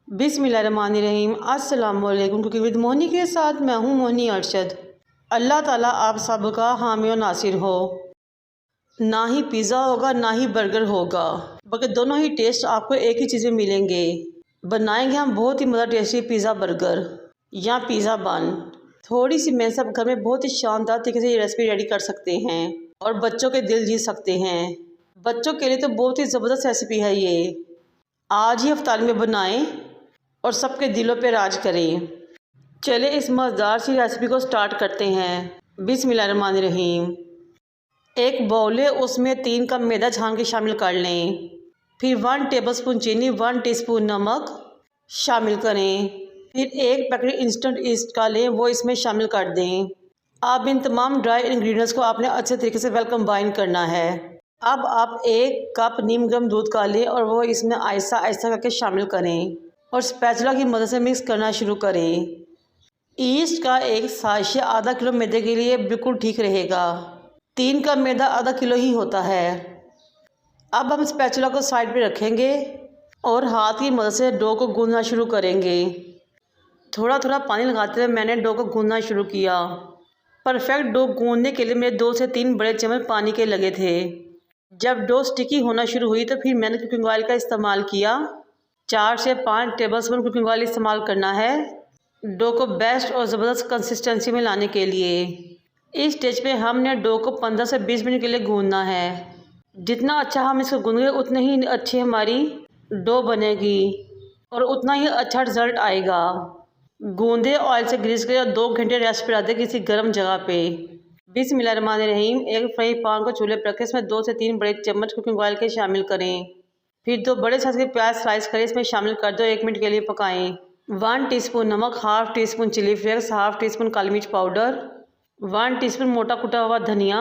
बिस्मिल्लाहिर्रहमानिर्रहीम। अस्सलाम वालेकुम। कुकिंग विद मोहनी के साथ मैं हूँ मोहनी अरशद। अल्लाह ताला आप सबका हामी और नासिर हो। ना ही पिज़्ज़ा होगा ना ही बर्गर होगा, बल्कि दोनों ही टेस्ट आपको एक ही चीज़ में मिलेंगे। बनाएंगे हम बहुत ही मज़ा टेस्टी पिज़्ज़ा बर्गर या पिज़्ज़ा बन। थोड़ी सी मेहनत सब घर में बहुत ही शानदार तरीके से ये रेसिपी रेडी कर सकते हैं और बच्चों के दिल जीत सकते हैं। बच्चों के लिए तो बहुत ही ज़बरदस्त रेसिपी है ये। आज ही इफ्तार में बनाएं और सबके दिलों पे राज करें। चले इस मज़ेदार सी रेसिपी को स्टार्ट करते हैं। बिस्मिल्लाहिर्रहमानिर्रहीम। एक बाउल है, उसमें 3 कप मैदा छान के शामिल कर लें। फिर 1 टेबलस्पून चीनी, 1 टीस्पून नमक शामिल करें। फिर 1 पैकेट इंस्टेंट ईस्ट का लें, वो इसमें शामिल कर दें। अब इन तमाम ड्राई इंग्रेडिएंट्स को आपने अच्छे तरीके से वेल कंबाइन करना है। अब आप 1 कप नीम गर्म दूध का लें और वो इसमें आहिस्ता आहिस्ता करके शामिल करें और स्पैचुला की मदद से मिक्स करना शुरू करें। ईस्ट का एक साइश आधा किलो मैदे के लिए बिल्कुल ठीक रहेगा। 3 कप मैदा आधा किलो ही होता है। अब हम स्पैचुला को साइड पे रखेंगे और हाथ की मदद से डो को गूंदना शुरू करेंगे। थोड़ा थोड़ा पानी लगाते हुए मैंने डो को गूंदना शुरू किया। परफेक्ट डो गूंदने के लिए मेरे 2 से 3 बड़े चम्मच पानी के लगे थे। जब डो स्टिकी होना शुरू हुई तो फिर मैंने कुकिंग ऑयल का इस्तेमाल किया। 4 से 5 टेबलस्पून कुकिंग ऑयल इस्तेमाल करना है डो को बेस्ट और ज़बरदस्त कंसिस्टेंसी में लाने के लिए। इस स्टेज पे हमने डो को 15 से 20 मिनट के लिए गूंदना है। जितना अच्छा हम इसको गूंदेंगे उतनी ही अच्छी हमारी डो बनेगी और उतना ही अच्छा रिजल्ट आएगा। गूंदे ऑयल से ग्रीस करें और 2 घंटे रेस्ट पर दें किसी गर्म जगह पे। बिस्मिल्लाहिर्रहमानिर्रहीम। एक फ्राई पैन को चूल्हे पर रखें, इसमें 2 से 3 बड़े चम्मच कुकिंग ऑयल के शामिल करें। फिर 2 बड़े साइज के प्याज स्लाइस करें, इसमें शामिल कर दो। 1 मिनट के लिए पकाएं। 1 टीस्पून नमक, half teaspoon chilli flakes, half teaspoon काली मिर्च पाउडर, 1 टीस्पून मोटा कुटा हुआ धनिया,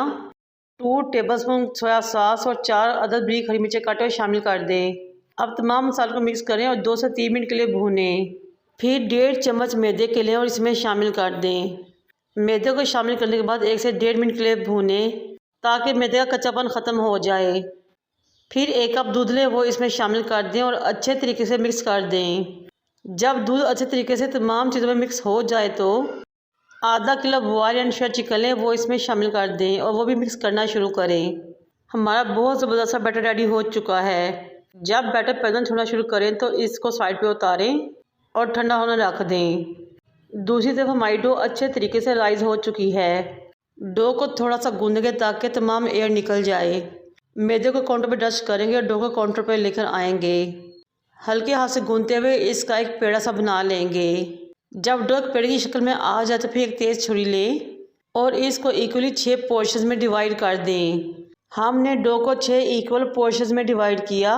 2 टेबलस्पून सोया सॉस और 4 अदद बारीक हरी मिर्चें काटे हुए शामिल कर दें। अब तमाम मसालों को मिक्स करें और 2 से 3 मिनट के लिए भूनें। फिर 1.5 चम्मच मैदे के लें और इसमें शामिल कर दें। मैदे को शामिल करने के बाद 1 से 1.5 मिनट के लिए भूनें ताकि मैदे का कच्चापन ख़त्म हो जाए। फिर 1 कप दूध लें, वो इसमें शामिल कर दें और अच्छे तरीके से मिक्स कर दें। जब दूध अच्छे तरीके से तमाम चीज़ों में मिक्स हो जाए तो आधा kilo boil and share chicken लें, वो इसमें शामिल कर दें और वो भी मिक्स करना शुरू करें। हमारा बहुत ज़बरदस्त सा बैटर रेडी हो चुका है। जब बैटर पैदल छोड़ना शुरू करें तो इसको साइड पे उतारें और ठंडा होने रख दें। दूसरी तरफ हमारी डो अच्छे तरीके से राइज हो चुकी है। डो को थोड़ा सा गूंदेंगे ताकि तमाम एयर निकल जाए। मैदे को काउंटर पर डस्ट करेंगे और डो को काउंटर पर लेकर आएंगे। हल्के हाथ से गूंदते हुए इसका एक पेड़ा सा बना लेंगे। जब डो एक पेड़े की शक्ल में आ जाए तो फिर एक तेज़ छुरी लें और इसको इक्वली 6 पोर्शंस में डिवाइड कर दें। हमने डो को 6 इक्वल पोर्शंस में डिवाइड किया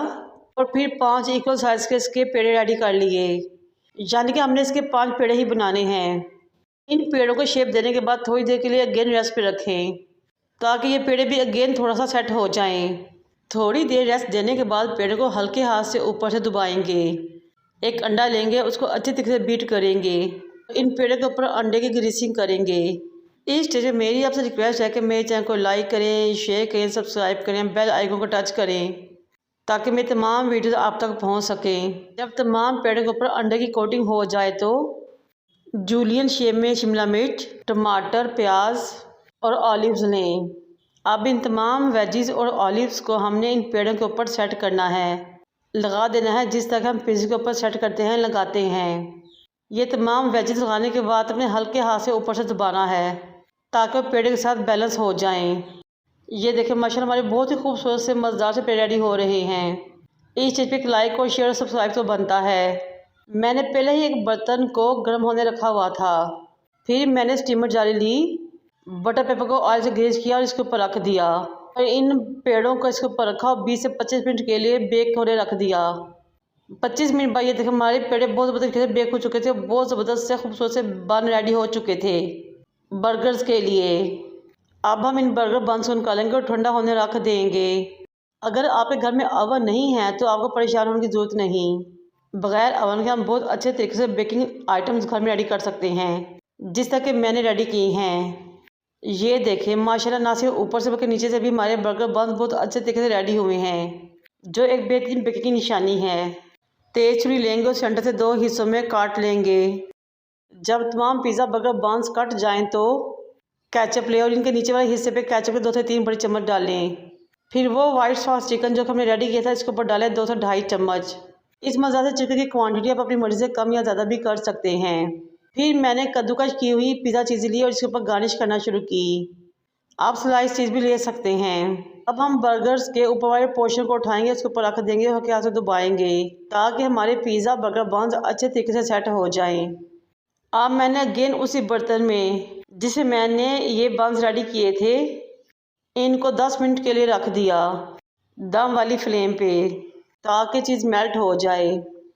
और फिर 5 इक्वल साइज़ के इसके पेड़े रेडी कर लिए। यानी कि हमने इसके 5 पेड़े ही बनाने हैं। इन पेड़ों को शेप देने के बाद थोड़ी देर के लिए अगेन रेस्ट पे रखें ताकि ये पेड़े भी अगेन थोड़ा सा सेट हो जाएं। थोड़ी देर रेस्ट देने के बाद पेड़े को हल्के हाथ से ऊपर से दबाएंगे। एक अंडा लेंगे, उसको अच्छी तरीके से बीट करेंगे। इन पेड़े के ऊपर अंडे की ग्रीसिंग करेंगे। इस स्टेज में मेरी आपसे रिक्वेस्ट है कि मेरे चैनल को लाइक करें, शेयर करें, सब्सक्राइब करें, बेल आइकन को टच करें ताकि मेरे तमाम वीडियोस आप तक पहुंच सकें। जब तमाम पेड़ों के ऊपर अंडे की कोटिंग हो जाए तो जूलियन शेप में शिमला मिर्च, टमाटर, प्याज और ऑलिव्स लें। अब इन तमाम वेजीज और ऑलिव्स को हमने इन पेड़ों के ऊपर सेट करना है, लगा देना है। जिस तरह हम पिज़्ज़ा के ऊपर सेट करते हैं लगाते हैं। ये तमाम वेजीज लगाने के बाद अपने हल्के हाथ से ऊपर से दबाना है ताकि वो पेड़े के साथ बैलेंस हो जाएं। ये देखें माशाल्लाह हमारे बहुत ही खूबसूरत से मज़ेदार से पेड़े रेडी हो रहे हैं। इस चीज़ पे एक लाइक और शेयर और सब्सक्राइब तो बनता है। मैंने पहले ही एक बर्तन को गर्म होने रखा हुआ था। फिर मैंने स्टीमर जाली ली, बटर पेपर को ऑयल से ग्रीस किया और इसके ऊपर रख दिया और इन पेड़ों को इसके ऊपर रखा और 20 से 25 मिनट के लिए बेक होने रख दिया। 25 मिनट बाद ये देखिए हमारे पेड़े बहुत ज़बरदस्त तरीके से बेक हो चुके थे। बहुत ज़बरदस्त से खूबसूरत से बन रेडी हो चुके थे बर्गर्स के लिए। अब हम इन बर्गर बंस को निकालेंगे और ठंडा होने रख देंगे। अगर आपके घर में अवन नहीं है तो आपको परेशान होने की ज़रूरत नहीं। बग़ैर अवन के हम बहुत अच्छे तरीके से बेकिंग आइटम्स घर में रेडी कर सकते हैं, जिस तरह के मैंने रेडी की हैं। ये देखें माशाल्लाह ना सिर्फ ऊपर से बल्कि नीचे से भी हमारे बर्गर बंस बहुत अच्छे तरीके से रेडी हुए हैं, जो एक बेहतरीन बेकिंग की निशानी है। तेज छुरी लेंगे और सेंटर से 2 हिस्सों में काट लेंगे। जब तमाम पिज़्ज़ा बर्गर बंस कट जाएं तो केचप ले और इनके नीचे वाले हिस्से पे केचप के 2 से 3 बड़े चम्मच डालें। फिर वो वाइट सॉस चिकन जो हमने रेडी किया था इसके ऊपर डालें 2 से 2.5 चम्मच। इस मज़े से चिकन की क्वांटिटी आप अपनी मर्ज़ी से कम या ज़्यादा भी कर सकते हैं। फिर मैंने कद्दूकस की हुई पिज़्ज़ा चीज़ ली और इसके ऊपर गार्निश करना शुरू की। आप स्लाइस चीज़ भी ले सकते हैं। अब हम बर्गर्स के ऊपर वाले पोर्शन को उठाएंगे, उसके ऊपर रख देंगे और हाथ से दबाएंगे ताकि हमारे पिज़्ज़ा बर्गर बंस अच्छे तरीके से सेट हो जाएं। अब मैंने अगेन उसी बर्तन में जिसे मैंने ये बंस रेडी किए थे इनको 10 मिनट के लिए रख दिया दम वाली फ्लेम पे ताकि चीज़ मेल्ट हो जाए।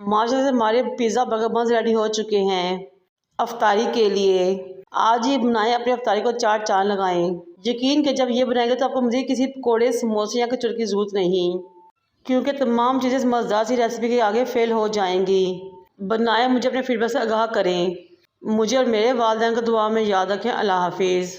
माशाल्लाह से हमारे पिज़्ज़ा बर्गर बंस रेडी हो चुके हैं अफ्तारी के लिए। आज ये बनाएं, अपनी अफ्तारी को 4 चाँद लगाएं। यकीन कि जब ये बनाएंगे तो आपको मज़ीद किसी पकौड़े समोसे या कचौड़ी की ज़रूरत नहीं, क्योंकि तमाम चीज़ें मज़ेदार सी रेसिपी के आगे फेल हो जाएंगी। बनाएं, मुझे अपने फीडबैक से आगाह करें। मुझे और मेरे वालिदैन को दुआ में याद रखें। अल्लाह हाफिज़।